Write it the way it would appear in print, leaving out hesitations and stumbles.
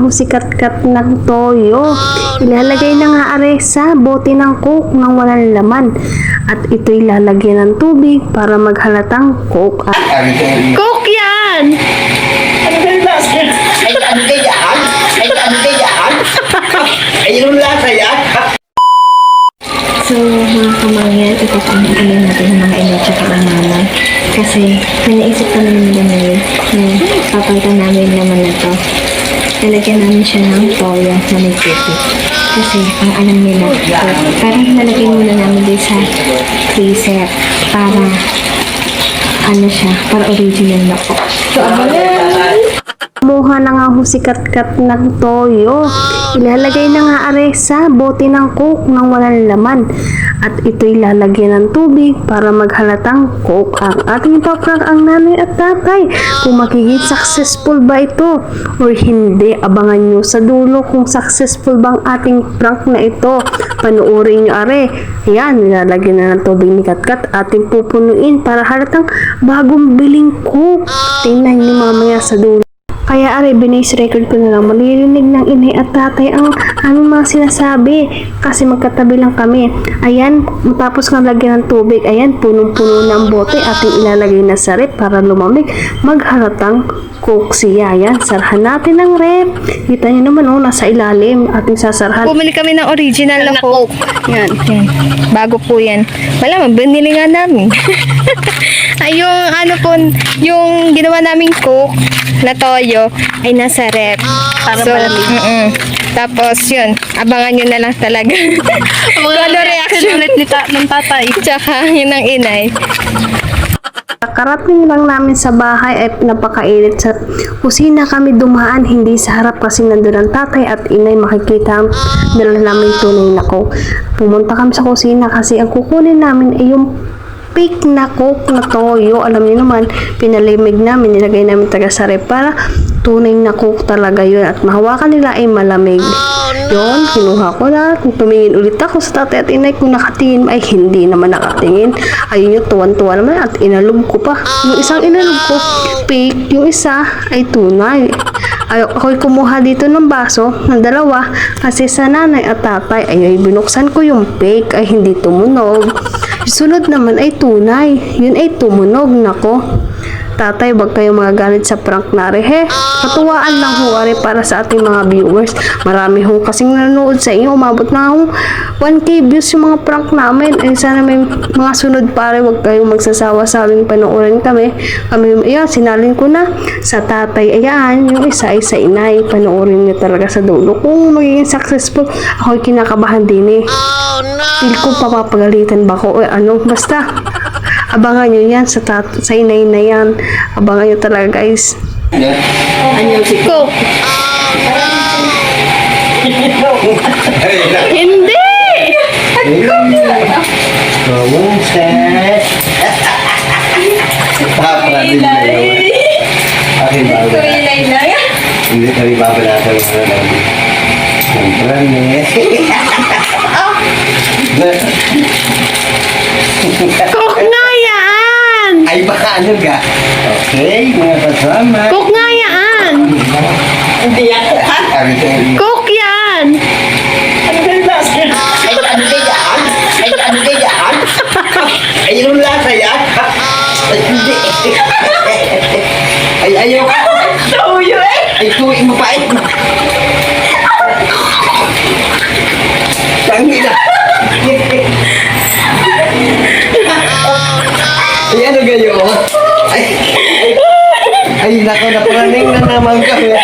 husikat-kat ng toyo. Ilalagay na nga are sa bote ng coke nang walang laman. At ito'y lalagyan ng tubig para maghalatang coke. Coke yan! Ano ba yung lasa? Ay, ano kaya? Ay, ano kaya? Ay, yung lasa yan? So, mga kamangyan, ipapamagulay natin ng mga ina at mama. Kasi, may naisip kami nila ngayon na papalitan namin naman na to. Lalagyan namin siya ng toyo na may cookie. Kasi, ang alam nila, parang nalagay muna namin din sa freezer para, ano siya, para original na po. So, abangan! Kumuha na nga husikat-kat ng toyo. Ilalagay na nga are sa bote ng coke nang walang laman. At ito'y lalagyan ng tubig para maghalatang coke. Ang ating ipaprank ang nanay at tatay. Kung magiging successful ba ito or hindi, abangan nyo sa dulo kung successful bang ating prank na ito. Panuorin nyo are. Ayan, nilalagyan na ng tubig ni Katkat. Ating pupunuin para halatang bagong biling coke. Tingnan nyo mamaya sa dulo. Kaya are, binase record ko na lang, maririnig ng inay at tatay ang aming mga sinasabi kasi magkatabi lang kami. Ayan, matapos ng lagyan ng tubig, ayan, punong-puno ng bote ating ilalagay na sa rep para lumamig, maghalatang coke siya. Ayan, sarhan natin ang rep. Kita nyo naman, oh, nasa ilalim ating sasarhan. Bumili kami ng original na coke. Yan. Bago po yan. Wala, binili nga namin. Ay, yung ano po, yung ginawa naming coke na toyo ay nasa rep. Para so, malamig. Tapos yun, abangan nyo na lang talaga. Kung ano reaction ulit ng tatay. Tsaka yun ang inay. Karating lang namin sa bahay ay napakainit. Sa kusina kami dumaan, hindi sa harap kasi nandun ang tatay at inay. Makikita ang dala namin tunay na coke. Pumunta kami sa kusina kasi ang kukunin namin ay yung fake na coke na toyo. Alam niyo naman, pinalimig namin, nilagay namin taga sa rep para tunay na coke talaga yun at mahawakan nila ay malamig. Yun, kinuha ko na. Kung tumingin ulit ako sa tatay at inay, kung nakatingin ay hindi naman nakatingin. Ayun yung tuwan-tuwa naman at inalog ko pa. Yung isang inalog ko, fake. Yung isa ay tunay. Ako'y kumuha dito ng baso ng dalawa kasi sa nanay at tatay ay binuksan ko yung fake ay hindi tumunog. Sunod naman ay tunay. Yun ay tumunog. Nako. Tatay, wag kayong magagalit sa prank na re. Katuwaan lang ho are para sa ating mga viewers. Marami ho kasing nanonood sa inyo. Umabot na ho 1K views yung mga prank namin. Eh, sana may mga sunod pare. Wag kayong magsasawa sa aming panoorin kami. Ayan, sinalin ko na sa tatay. Ayan, yung isa ay sa inay. Panoorin niyo talaga sa dulo. Kung magiging successful, ako'y kinakabahan din eh. Feel ko papapagalitan ba ko? Ano, basta. Abangan nyo yan sa inay na yan. Abangan nyo talaga guys. Coke. Hindi! Hindi kami babalatan ng mga namin. Coke nga yan! Ay, baka ano ka? Okay, mga kasama. Coke nga yan! Hindi yan. Coke yan! Ano ba yung lasa? Ay, ano kaya? Ay, ano kaya? Ay, yung lasa yan? Ay, hindi. Ay, ayaw ka. Tuyo eh. Ay, tuwi mo pa eh. Tangina. Ay, ano gayo? Ay, nako, naparaning na naman kami.